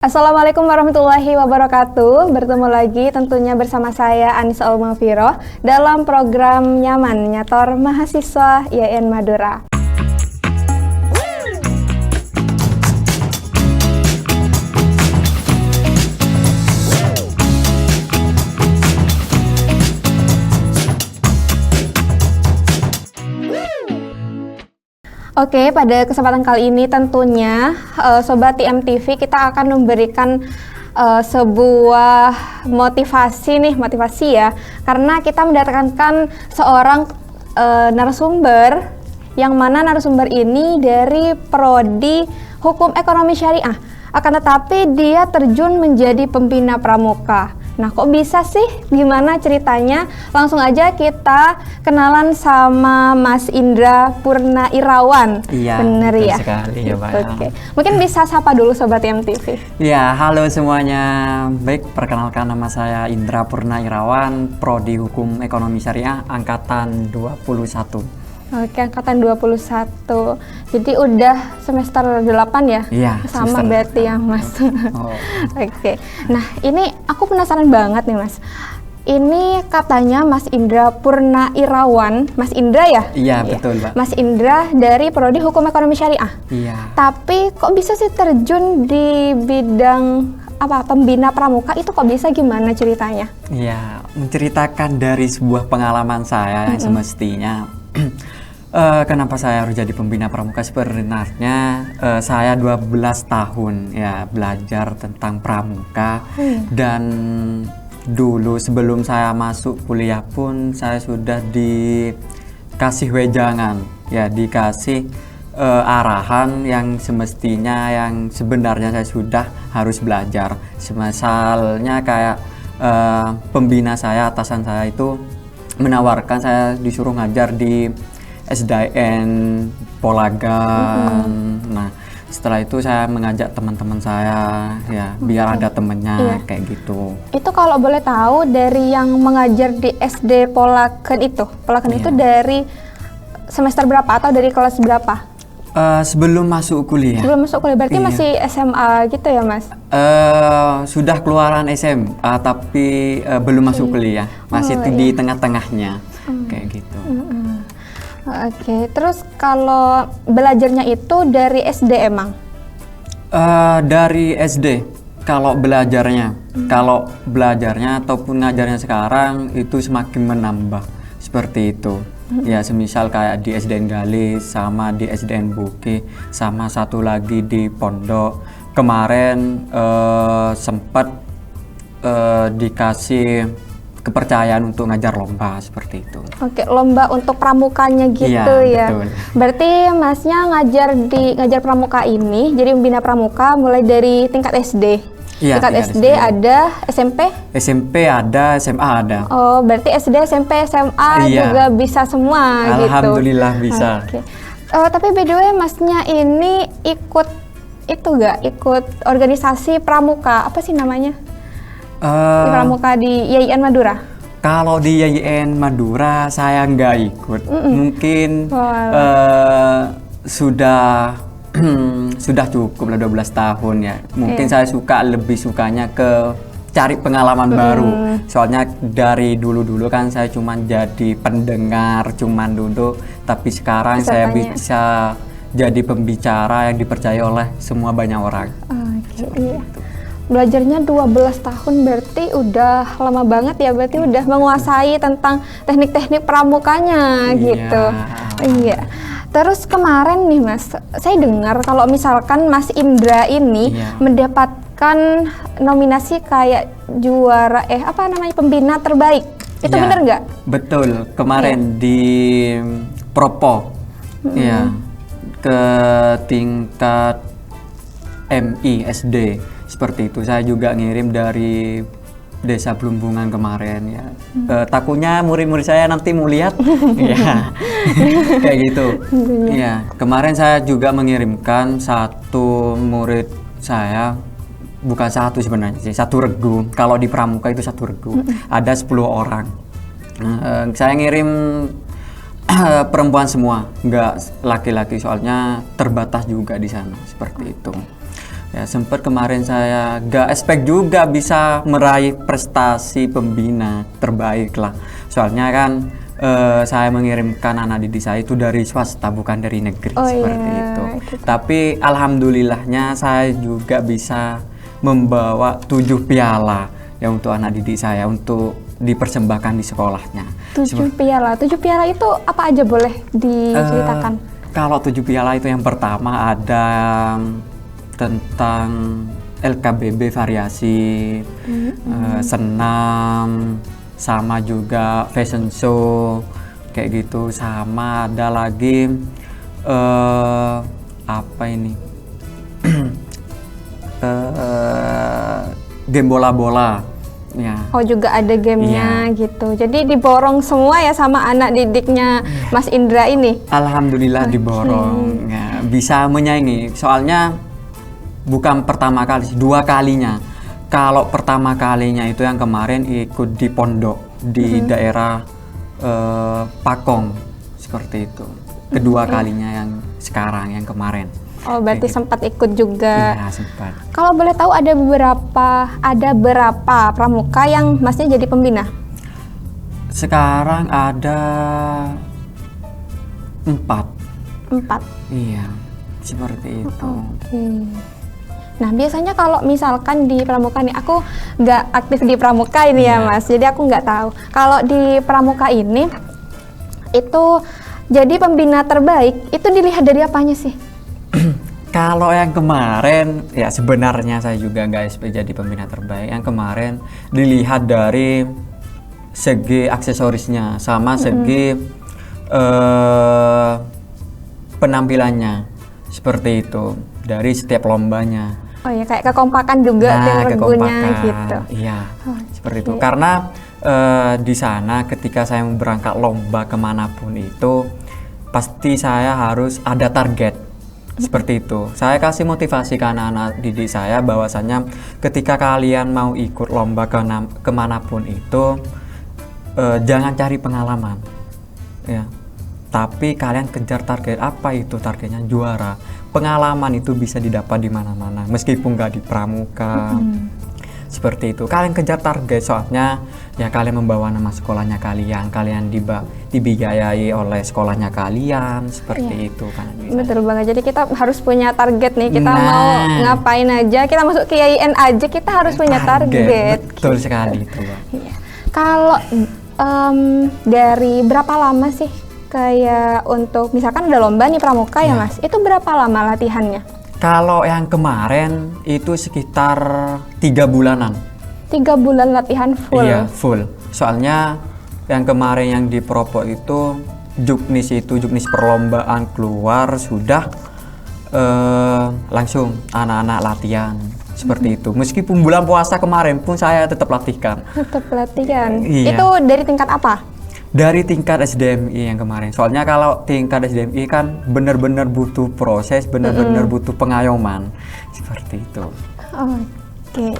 Assalamualaikum warahmatullahi wabarakatuh. Bertemu lagi tentunya bersama saya Anissa Almafiroh dalam program Nyaman Nyator Mahasiswa IAIN Madura. Oke, pada kesempatan kali ini tentunya Sobat IMTV kita akan memberikan sebuah motivasi ya, karena kita mendatangkan seorang narasumber, yang mana narasumber ini dari Prodi Hukum Ekonomi Syariah, akan tetapi dia terjun menjadi pembina pramuka. Nah, kok bisa sih? Gimana ceritanya? Langsung aja kita kenalan sama Mas Indra Purna Irawan. Iya, bener ya? Sekali ya, Pak. Oke. Mungkin bisa sapa dulu Sobat IMTV. Ya, halo semuanya. Baik, perkenalkan nama saya Indra Purna Irawan, Prodi Hukum Ekonomi Syariah Angkatan 21. Oke, Angkatan 21. Jadi udah semester 8 ya? Iya, sama berarti ya, Mas. Oh. Oke. Nah, ini aku penasaran banget nih, Mas. Ini katanya Mas Indra Purna Irawan, Mas Indra ya? Iya, betul, Pak. Mas Indra dari Prodi Hukum Ekonomi Syariah. Iya. Tapi kok bisa sih terjun di bidang pembina pramuka itu, kok bisa, gimana ceritanya? Iya, menceritakan dari sebuah pengalaman saya yang semestinya kenapa saya harus jadi pembina pramuka. Sebenarnya saya 12 tahun ya belajar tentang pramuka, dan dulu sebelum saya masuk kuliah pun saya sudah dikasih wejangan, ya dikasih arahan yang semestinya yang sebenarnya saya sudah harus belajar. Misalnya kayak pembina saya, atasan saya itu menawarkan saya disuruh ngajar di SDN Polagan. Nah, setelah itu saya mengajak teman-teman saya ya biar ada temennya, kayak gitu. Itu kalau boleh tahu, dari yang mengajar di SD Polagan itu itu dari semester berapa atau dari kelas berapa? Sebelum masuk kuliah. Sebelum masuk kuliah, berarti masih SMA gitu ya, Mas? Sudah keluaran SMA tapi belum masuk kuliah, masih di tengah-tengahnya, kayak gitu. Oke, terus kalau belajarnya itu dari SD emang? Dari SD. Kalau belajarnya ataupun ngajarnya sekarang itu semakin menambah seperti itu. Ya, semisal kayak di SDN Galis sama di SDN Buki sama satu lagi di Pondok. Kemarin sempat dikasih kepercayaan untuk ngajar lomba seperti itu. Oke, lomba untuk pramukanya gitu ya. Betul. Berarti Masnya ngajar pramuka ini, jadi membina pramuka mulai dari tingkat SD. Iya, tingkat SD ada, SMP? SMP ada, SMA ada. Oh, berarti SD, SMP, SMA juga bisa semua. Alhamdulillah gitu. Bisa. Oke. Tapi by the way, Masnya ini ikut organisasi pramuka, apa sih namanya? Pramuka di IAIN Madura? Kalau di IAIN Madura saya nggak ikut. Mungkin sudah cukup lah 12 tahun ya. Mungkin saya lebih sukanya ke cari pengalaman baru. Soalnya dari dulu kan saya cuma jadi pendengar, cuman duduk. Tapi sekarang saya bisa jadi pembicara yang dipercaya oleh semua banyak orang. Iya. Belajarnya 12 tahun berarti udah lama banget ya, berarti udah menguasai tentang teknik-teknik pramukanya gitu. Iya. Terus kemarin nih, Mas, saya dengar kalau misalkan Mas Indra ini mendapatkan nominasi kayak juara pembina terbaik. Itu benar nggak? Betul. Kemarin di Propo. Ya. Ke tingkat MI SD. Seperti itu. Saya juga ngirim dari Desa Blumbungan kemarin ya. Takutnya murid-murid saya nanti mau lihat. Ya. Kayak gitu. Ya, kemarin saya juga mengirimkan satu murid saya, bukan satu sebenarnya sih, satu regu. Kalau di pramuka itu satu regu. Ada 10 orang. Saya ngirim perempuan semua, nggak laki-laki, soalnya terbatas juga di sana, seperti itu. Ya sempat kemarin saya gak expect juga bisa meraih prestasi pembina terbaik lah. Soalnya kan saya mengirimkan anak didik saya itu dari swasta bukan dari negeri seperti itu. Tapi alhamdulillahnya saya juga bisa membawa 7 piala ya untuk anak didik saya untuk dipersembahkan di sekolahnya. 7 piala. 7 piala itu apa aja boleh diceritakan? Kalau 7 piala itu yang pertama ada tentang LKBB variasi, senam, sama juga fashion show kayak gitu, sama ada lagi apa ini game bola-bola ya. Oh juga ada gamenya gitu, jadi diborong semua ya sama anak didiknya Mas Indra ini. Alhamdulillah diborong ya, bisa menyaingi, soalnya bukan pertama kali, 2 kalinya. Kalau pertama kalinya itu yang kemarin ikut di pondok di daerah Pakong seperti itu. Kedua kalinya yang sekarang, yang kemarin. Oh berarti sempat ikut juga. Iya sempat. Kalau boleh tahu ada berapa pramuka yang Masnya jadi pembina? Sekarang ada 4. 4. Iya seperti itu. Oke. Nah biasanya kalau misalkan di pramuka nih, aku nggak aktif di pramuka ini ya Mas, jadi aku nggak tahu. Kalau di pramuka ini, itu jadi pembina terbaik, itu dilihat dari apanya sih? Kalau yang kemarin, ya sebenarnya saya juga nggak SP jadi pembina terbaik. Yang kemarin dilihat dari segi aksesorisnya, sama segi penampilannya, seperti itu, dari setiap lombanya. Oh ya, kayak kekompakan juga tim regunya gitu. Iya, seperti itu. Karena di sana ketika saya berangkat lomba kemanapun itu, pasti saya harus ada target. Seperti itu. Saya kasih motivasi ke anak-anak didik saya bahwasanya ketika kalian mau ikut lomba kemanapun itu, jangan cari pengalaman, ya. Tapi kalian kejar target. Apa itu targetnya? Juara. Pengalaman itu bisa didapat di mana-mana, meskipun nggak di pramuka. Seperti itu. Kalian kejar target, soalnya ya kalian membawa nama sekolahnya kalian dibiayai oleh sekolahnya kalian, seperti itu kan. Betul banget. Jadi kita harus punya target nih. Kita mau ngapain aja, kita masuk ke IAIN aja, kita harus punya target. Betul sekali itu, Bang. Iya. Kalau dari berapa lama sih kayak untuk misalkan ada lomba nih pramuka ya Mas, itu berapa lama latihannya? Kalau yang kemarin itu sekitar 3 bulanan. 3 bulan latihan full? Iya full, soalnya yang kemarin yang di Propo itu juknis perlombaan keluar sudah langsung anak-anak latihan seperti itu. Meskipun bulan puasa kemarin pun saya tetap latihkan. Tetap latihan? Iya. Itu dari tingkat apa? Dari tingkat SDMI yang kemarin. Soalnya kalau tingkat SDMI kan benar-benar butuh proses, benar-benar butuh pengayoman. Seperti itu. Oke.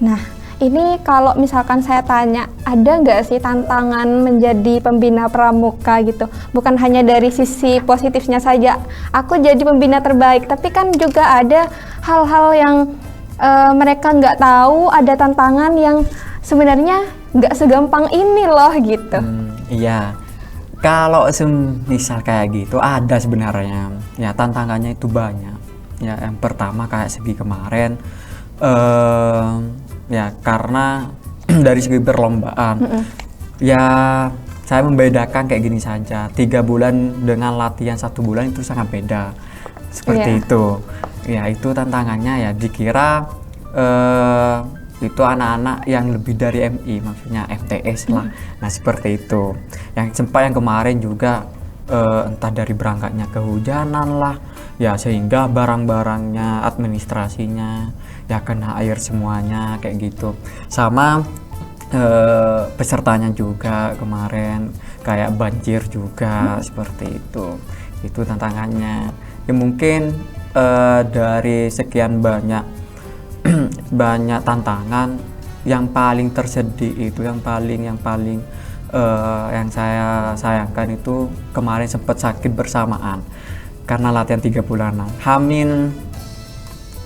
Nah, ini kalau misalkan saya tanya, ada nggak sih tantangan menjadi pembina pramuka gitu? Bukan hanya dari sisi positifnya saja, aku jadi pembina terbaik, tapi kan juga ada hal-hal yang mereka nggak tahu, ada tantangan yang sebenarnya nggak segampang ini loh gitu. Iya, kalau misal kayak gitu ada sebenarnya. Ya tantangannya itu banyak. Ya yang pertama kayak segi kemarin, ya karena dari segi perlombaan, ya saya membedakan kayak gini saja. 3 bulan dengan latihan 1 bulan itu sangat beda. Seperti itu. Ya itu tantangannya ya, dikira itu anak-anak yang lebih dari MI, maksudnya MTS lah. Nah seperti itu. Yang sempat yang kemarin juga entah dari berangkatnya kehujanan lah, ya sehingga barang-barangnya, administrasinya ya kena air semuanya kayak gitu. Sama pesertanya juga kemarin kayak banjir juga seperti itu. Itu tantangannya. Ya mungkin dari sekian banyak tantangan, yang paling tersedih itu yang paling yang saya sayangkan itu kemarin sempat sakit bersamaan karena latihan 3 bulanan.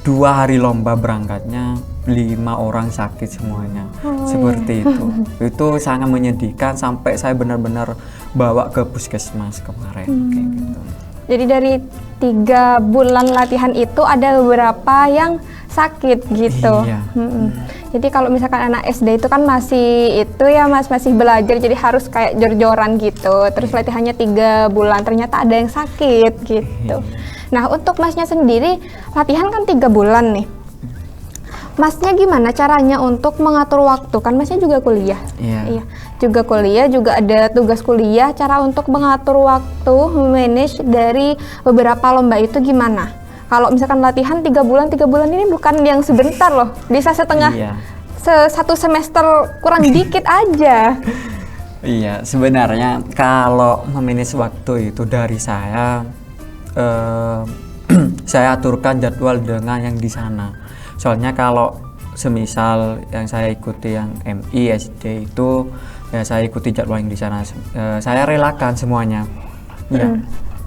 2 hari lomba berangkatnya 5 orang sakit semuanya. Seperti itu. Itu sangat menyedihkan sampai saya benar-benar bawa ke puskesmas kemarin kayak gitu. Jadi dari 3 bulan latihan itu ada beberapa yang sakit gitu. Iya. Jadi kalau misalkan anak SD itu kan masih itu ya Mas, masih belajar, jadi harus kayak jor-joran gitu. Terus latihannya 3 bulan, ternyata ada yang sakit gitu. Nah untuk Masnya sendiri latihan kan 3 bulan nih. Masnya gimana caranya untuk mengatur waktu? Kan Masnya juga kuliah. Iya. Juga kuliah, juga ada tugas kuliah. Cara untuk mengatur waktu, manage dari beberapa lomba itu gimana? Kalau misalkan latihan 3 bulan ini bukan yang sebentar loh. Bisa setengah, satu semester kurang dikit aja. Iya, sebenarnya kalau memanage waktu itu dari saya, saya aturkan jadwal dengan yang di sana. Soalnya kalau semisal yang saya ikuti yang MI SD itu, ya saya ikuti jadwal yang di sana. Saya relakan semuanya. Ya,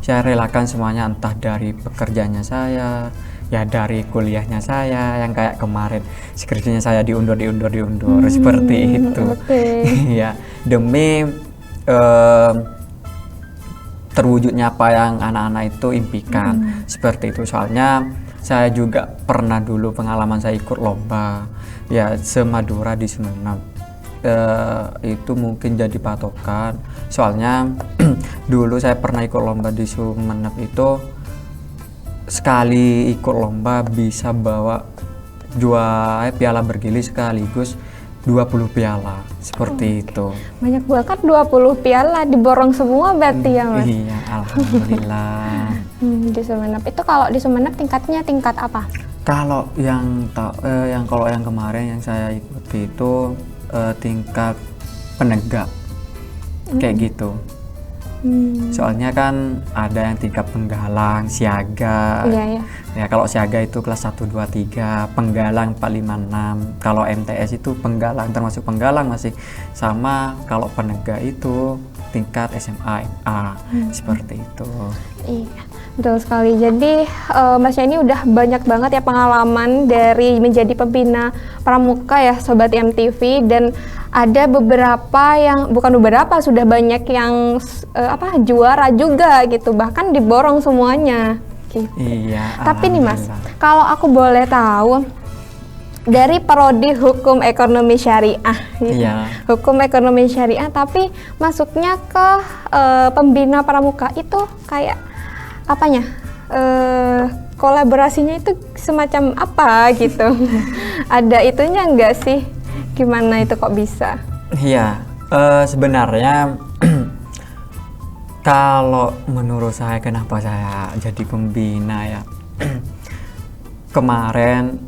saya relakan semuanya, entah dari pekerjaannya saya, ya dari kuliahnya saya, yang kayak kemarin skripsinya saya diundur seperti itu. Ya, demi terwujudnya apa yang anak-anak itu impikan. Seperti itu. Soalnya saya juga pernah dulu pengalaman saya ikut lomba ya se-Madura di Sumeneb. Itu mungkin jadi patokan. Soalnya dulu saya pernah ikut lomba di Sumeneb itu, sekali ikut lomba bisa bawa piala bergilir sekaligus 20 piala seperti itu. Banyak banget 20 piala, diborong semua berarti ya Mas? Iya, alhamdulillah. Di Sumeneb itu, kalau di Sumeneb tingkatnya tingkat apa? Kalau yang kemarin yang saya ikuti itu tingkat penegak kayak gitu. Soalnya kan ada yang tingkat penggalang, siaga. Iya. Ya kalau siaga itu kelas 1, 2, 3, penggalang 4, 5, 6. Kalau MTS itu penggalang, termasuk penggalang masih sama. Kalau penegak itu tingkat SMA, MA, seperti itu. Iya, betul sekali. Jadi Masnya ini udah banyak banget ya pengalaman dari menjadi pembina pramuka ya Sobat MTV, dan ada beberapa yang, bukan beberapa, sudah banyak yang juara juga gitu, bahkan diborong semuanya gitu. Iya. Tapi nih Mas, kalau aku boleh tahu, dari prodi Hukum Ekonomi Syariah, gitu. Iya. Hukum Ekonomi Syariah, tapi masuknya ke pembina pramuka itu kayak apanya? Kolaborasinya itu semacam apa gitu? Ada itunya enggak sih? Gimana itu kok bisa? Iya, sebenarnya kalau menurut saya kenapa saya jadi pembina ya, kemarin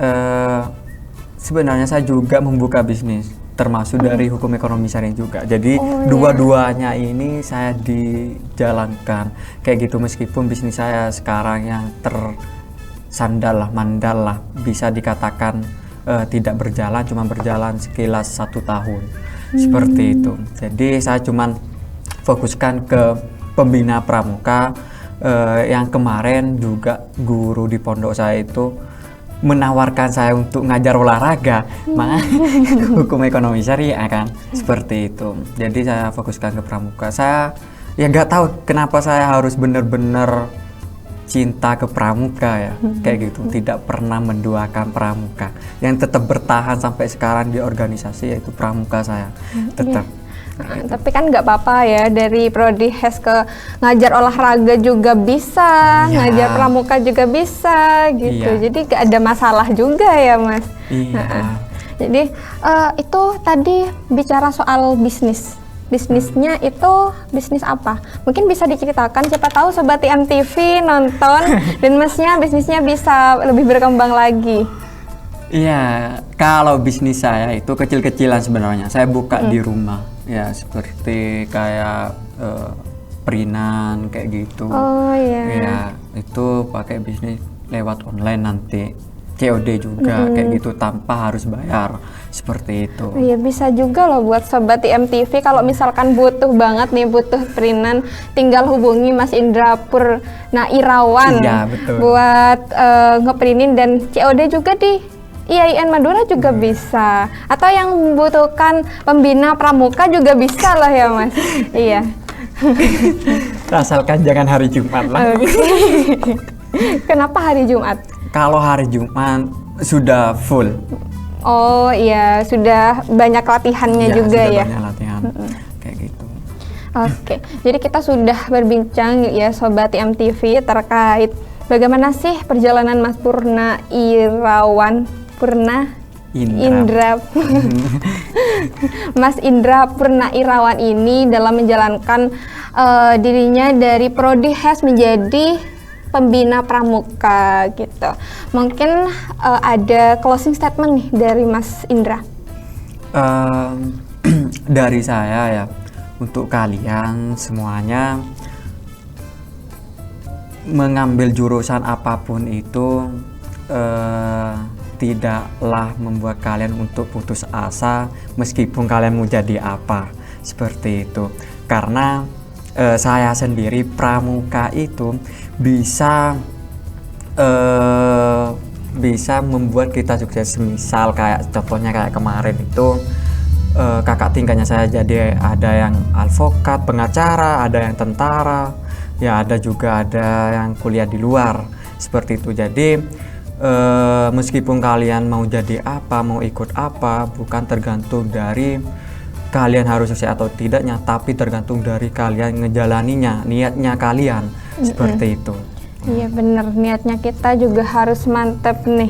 sebenarnya saya juga membuka bisnis, termasuk dari hukum ekonomi syariah juga. Jadi dua-duanya ini saya dijalankan kayak gitu, meskipun bisnis saya sekarang yang tersandal lah, mandal lah, bisa dikatakan tidak berjalan, cuma berjalan sekilas 1 tahun seperti itu. Jadi saya cuman fokuskan ke pembina pramuka. Yang kemarin juga guru di pondok saya itu menawarkan saya untuk ngajar olahraga, hukum ekonomi syariah kan, seperti itu. Jadi saya fokuskan ke pramuka. Saya ya nggak tahu kenapa saya harus bener-bener cinta ke pramuka ya, kayak gitu. Tidak pernah menduakan pramuka. Yang tetap bertahan sampai sekarang di organisasi yaitu pramuka saya, tetap. Tapi kan nggak apa-apa ya, dari prodi HES ke ngajar olahraga juga bisa, ngajar pramuka juga bisa gitu. Jadi nggak ada masalah juga ya Mas. Jadi itu tadi bicara soal bisnis. Bisnisnya itu bisnis apa? Mungkin bisa diceritakan, siapa tahu Sobat MTV nonton dan Masnya bisnisnya bisa lebih berkembang lagi. Iya, kalau bisnis saya itu kecil-kecilan sebenarnya. Saya buka di rumah, ya seperti kayak perinan kayak gitu. Oh iya. Ya, itu pakai bisnis lewat online nanti. COD juga kayak gitu tanpa harus bayar seperti itu. Iya, bisa juga loh buat sobat IMTV kalau misalkan butuh banget nih, butuh printan, tinggal hubungi Mas Indra Purnairawan Iya, betul. buat ngeprintin, dan COD juga di IAIN Madura juga bisa, atau yang membutuhkan pembina pramuka juga bisa lah ya Mas. Iya. Asalkan jangan hari Jumat lah. Kenapa hari Jumat? Kalau hari Jumat sudah full. Oh iya, sudah banyak latihannya juga sudah ya. banyak latihan kayak gitu. Oke, jadi kita sudah berbincang ya Sobat IMTV terkait bagaimana sih perjalanan Mas Indra Mas Indra Purnairawan ini dalam menjalankan dirinya dari Prodi HES menjadi pembina pramuka gitu. Mungkin ada closing statement nih dari Mas Indra. Dari saya ya, untuk kalian semuanya, mengambil jurusan apapun itu tidaklah membuat kalian untuk putus asa meskipun kalian mau jadi apa, seperti itu. Karena saya sendiri pramuka itu bisa membuat kita sukses. Misal kayak contohnya kayak kemarin itu kakak tingkatnya saya jadi ada yang advokat, pengacara, ada yang tentara, ya ada juga ada yang kuliah di luar, seperti itu. Jadi meskipun kalian mau jadi apa, mau ikut apa, bukan tergantung dari kalian harus sukses atau tidaknya, tapi tergantung dari kalian ngejalaninya, niatnya kalian, seperti itu. Iya bener, niatnya kita juga harus mantep nih,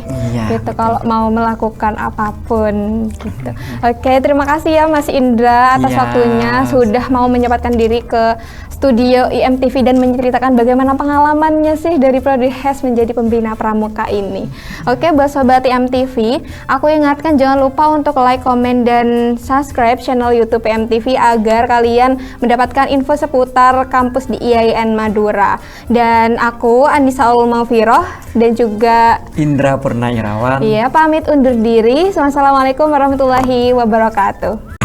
gitu kalau mau melakukan apapun gitu. Oke, terima kasih ya Mas Indra atas waktunya, sudah mau menyempatkan diri ke studio IMTV dan menceritakan bagaimana pengalamannya sih dari Prodi HES menjadi pembina pramuka ini. Oke, buat Sobat IMTV, aku ingatkan jangan lupa untuk like, komen, dan subscribe channel YouTube IMTV agar kalian mendapatkan info seputar kampus di IAIN Madura. Dan aku Anissa Ulmaufiroh dan juga Indra Purnairawan. Iya, pamit undur diri. Wassalamualaikum warahmatullahi wabarakatuh.